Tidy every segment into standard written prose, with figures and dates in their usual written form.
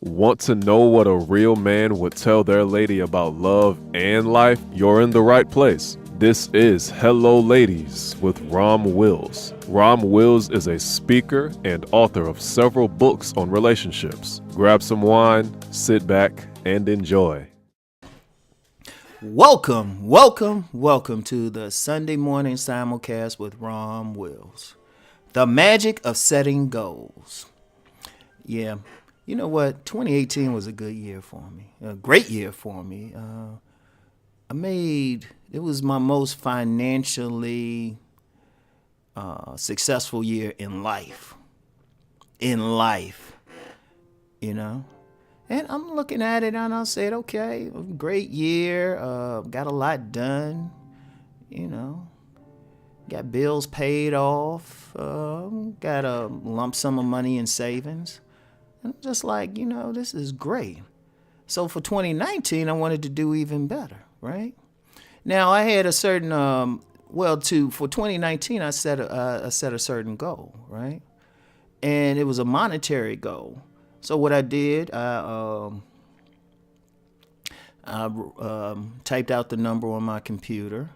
Want to know what a real man would tell their lady about love and life? You're in the right place. This is Hello Ladies with Rom Wills. Rom Wills is a speaker and author of several books on relationships. Grab some wine, sit back, and enjoy. Welcome to the Sunday morning simulcast with Rom Wills. The magic of setting goals. Yeah, you know what? 2018 was a good year for me. A great year for me. It was my most financially successful year in life. You know? And I'm looking at it and I said, okay, great year. Got a lot done. You know, got bills paid off. Got a lump sum of money in savings. And I'm just like, this is great. So for 2019, I wanted to do even better, right? Now I had a certain, for 2019, I set a certain goal, right? And it was a monetary goal. So what I did, I typed out the number on my computer,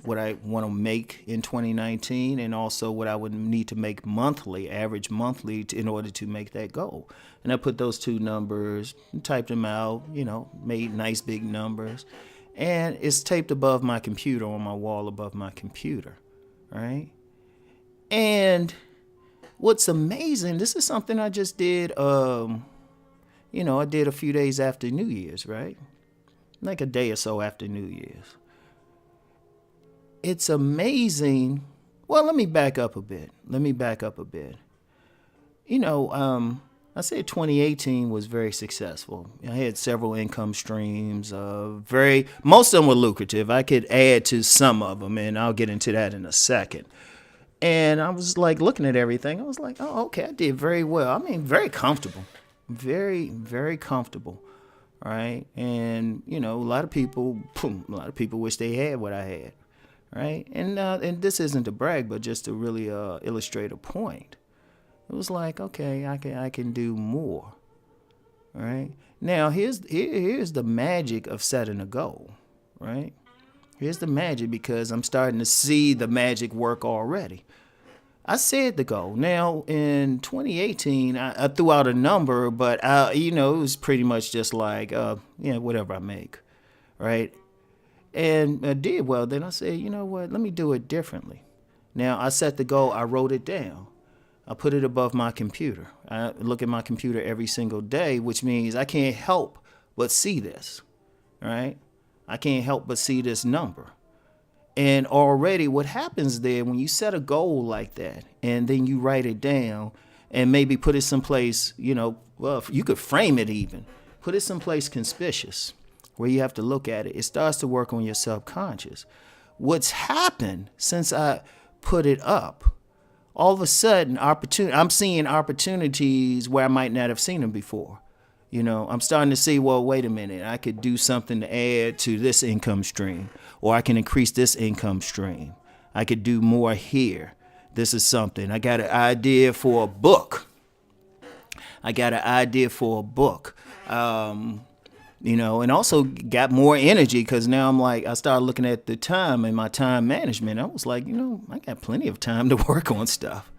what I want to make in 2019, and also what I would need to make average monthly, in order to make that goal. And I put those two numbers, typed them out, made nice big numbers, and it's taped above my computer, on my wall above my computer, right? And what's amazing, this is something I just did, I did a few days after New Year's, right? Like a day or so after New Year's. It's amazing. Well, let me back up a bit. I said 2018 was very successful. I had several income streams. Most of them were lucrative. I could add to some of them, and I'll get into that in a second. And I was like looking at everything. I was like, oh, okay, I did very well. I mean, very comfortable. Very, very comfortable. Right. And, a lot of people wish they had what I had. Right. And this isn't to brag, but just to really illustrate a point. It was like, okay, I can do more. Right. Now, here's the magic of setting a goal. Right. Here's the magic, because I'm starting to see the magic work already. I said the goal. Now, in 2018, I threw out a number, but, it was pretty much just like, whatever I make, right? And I did well. Then I said, you know what, let me do it differently. Now, I set the goal. I wrote it down. I put it above my computer. I look at my computer every single day, which means I can't help but see this, right? I can't help but see this number. And already what happens there, when you set a goal like that and then you write it down and maybe put it someplace, you could frame it even. Put it someplace conspicuous where you have to look at it. It starts to work on your subconscious. What's happened since I put it up, all of a sudden, I'm seeing opportunities where I might not have seen them before. I'm starting to see, well, wait a minute, I could do something to add to this income stream, or I can increase this income stream. I could do more here. This is something. I got an idea for a book. And also got more energy, because now I started looking at the time and my time management. I was like, I got plenty of time to work on stuff.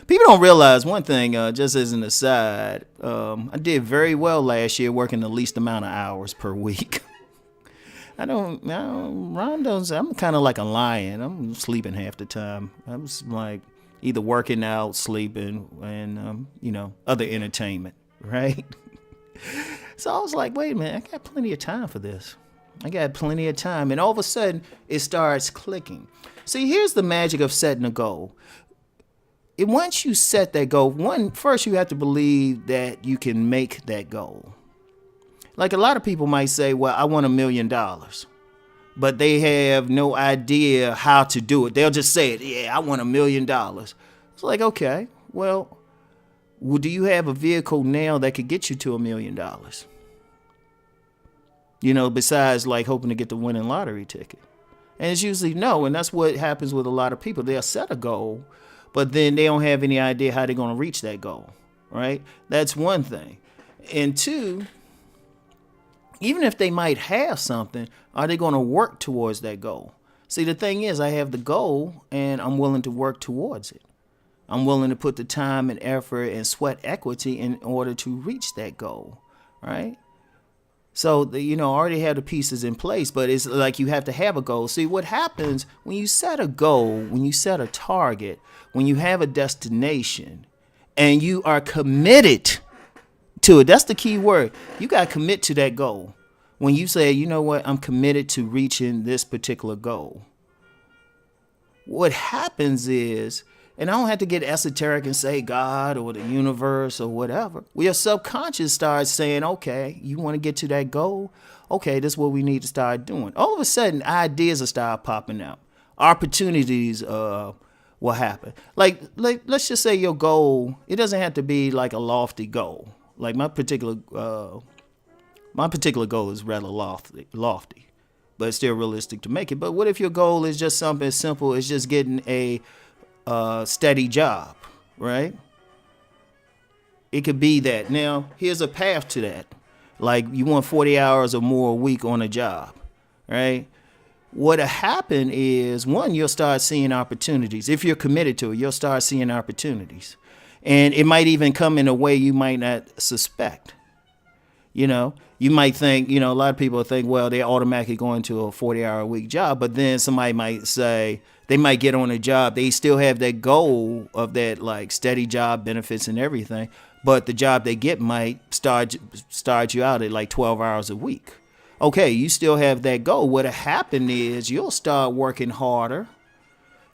People don't realize one thing, just as an aside, I did very well last year working the least amount of hours per week. Ron knows I'm kind of like a lion. I'm sleeping half the time. I was like either working out, sleeping, and, other entertainment, right? So I was like, wait a minute, I got plenty of time for this. I got plenty of time. And all of a sudden, it starts clicking. See, here's the magic of setting a goal. Once you set that goal, first you have to believe that you can make that goal. Like a lot of people might say, well, I want $1 million, but they have no idea how to do it. They'll just say it. Yeah, I want $1 million. It's like, okay, well, do you have a vehicle now that could get you to $1 million? Besides like hoping to get the winning lottery ticket. And it's usually no. And that's what happens with a lot of people. They'll set a goal, but then they don't have any idea how they're going to reach that goal, right? That's one thing. And two, even if they might have something, are they going to work towards that goal? See, the thing is, I have the goal and I'm willing to work towards it. I'm willing to put the time and effort and sweat equity in order to reach that goal, right? So, I already have the pieces in place, but it's like you have to have a goal. See, what happens when you set a goal, when you set a target, when you have a destination, and you are committed to it, that's the key word. You got to commit to that goal. When you say, you know what, I'm committed to reaching this particular goal. What happens is, and I don't have to get esoteric and say God or the universe or whatever. Your subconscious starts saying, okay, you want to get to that goal? Okay, this is what we need to start doing. All of a sudden, ideas will start popping out. Opportunities will happen. Like let's just say your goal, it doesn't have to be like a lofty goal. Like my particular goal is rather lofty, but it's still realistic to make it. But what if your goal is just something as simple as just getting a steady job, right? It could be that. Now, here's a path to that. Like you want 40 hours or more a week on a job, right? What'll happen is, one, you'll start seeing opportunities. If you're committed to it, you'll start seeing opportunities. And it might even come in a way you might not suspect. You might think, a lot of people think, well, they automatically go into a 40-hour-a-week job. But then somebody might say, they might get on a job. They still have that goal of that like steady job, benefits and everything. But the job they get might start you out at like 12 hours a week. Okay, you still have that goal. What'll happen is you'll start working harder.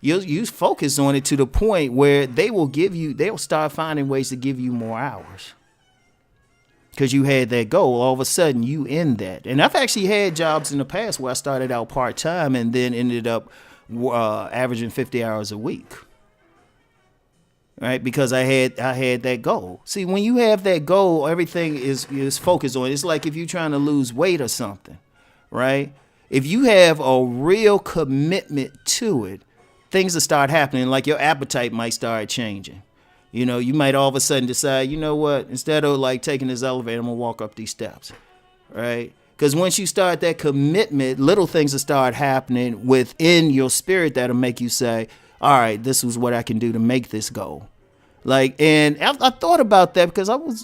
You focus on it to the point where they'll start finding ways to give you more hours. Because you had that goal, all of a sudden you in that. And I've actually had jobs in the past where I started out part-time and then ended up averaging 50 hours a week, right? Because I had that goal. See, when you have that goal, everything is focused on it. It's like if you're trying to lose weight or something, right? If you have a real commitment to it, things will start happening. Like your appetite might start changing. You might all of a sudden decide, you know what, instead of like taking this elevator, I'm going to walk up these steps, right? Because once you start that commitment, little things will start happening within your spirit that'll make you say, all right, this is what I can do to make this goal. And I thought about that because I was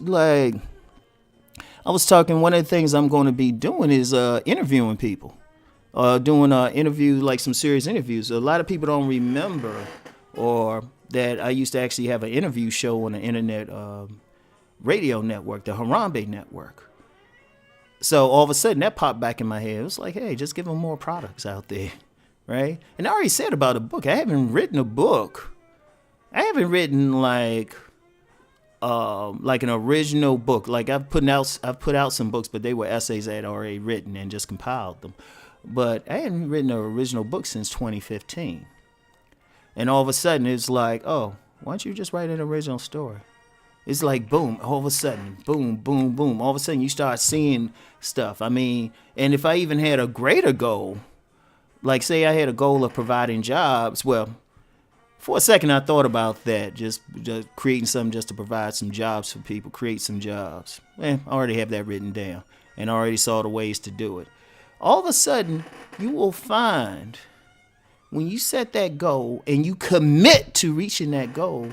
talking, one of the things I'm going to be doing is interviewing people, doing interviews, like some serious interviews. A lot of people don't remember or that I used to actually have an interview show on the internet radio network, the Harambe network. So all of a sudden that popped back in my head. It was like, hey, just give them more products out there, right? And I already said about a book. I haven't written a book. I haven't written like an original book. Like I've put out some books, but they were essays I had already written and just compiled them. But I hadn't written an original book since 2015. And all of a sudden, it's like, oh, why don't you just write an original story? It's like, boom, all of a sudden, boom, boom, boom. All of a sudden, you start seeing stuff. I mean, and if I even had a greater goal, like say I had a goal of providing jobs, well, for a second, I thought about that, just creating something just to provide some jobs for people, create some jobs. I already have that written down and I already saw the ways to do it. All of a sudden, you will find when you set that goal and you commit to reaching that goal,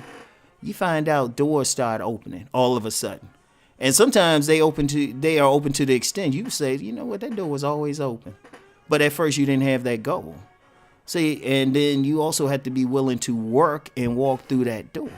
you find out doors start opening all of a sudden. And sometimes they are open to the extent you say, you know what, that door was always open. But at first you didn't have that goal. See, and then you also have to be willing to work and walk through that door.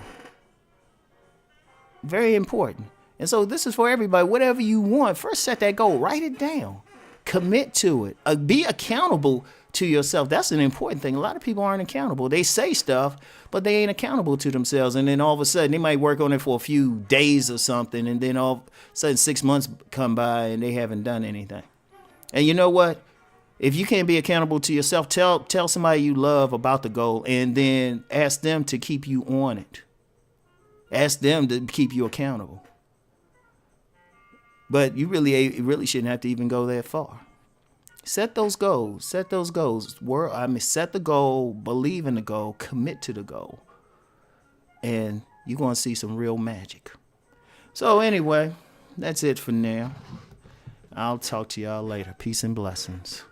Very important. And so this is for everybody. Whatever you want, first set that goal. Write it down. Commit to it. Be accountable to yourself. That's an important thing. A lot of people aren't accountable. They say stuff, but they ain't accountable to themselves. And then all of a sudden, they might work on it for a few days or something. And then all of a sudden, 6 months come by and they haven't done anything. And you know what? If you can't be accountable to yourself, tell somebody you love about the goal and then ask them to keep you on it. Ask them to keep you accountable. But you really shouldn't have to even go that far. Set those goals. Set those goals. Set the goal, believe in the goal, commit to the goal. And you're going to see some real magic. So anyway, that's it for now. I'll talk to y'all later. Peace and blessings.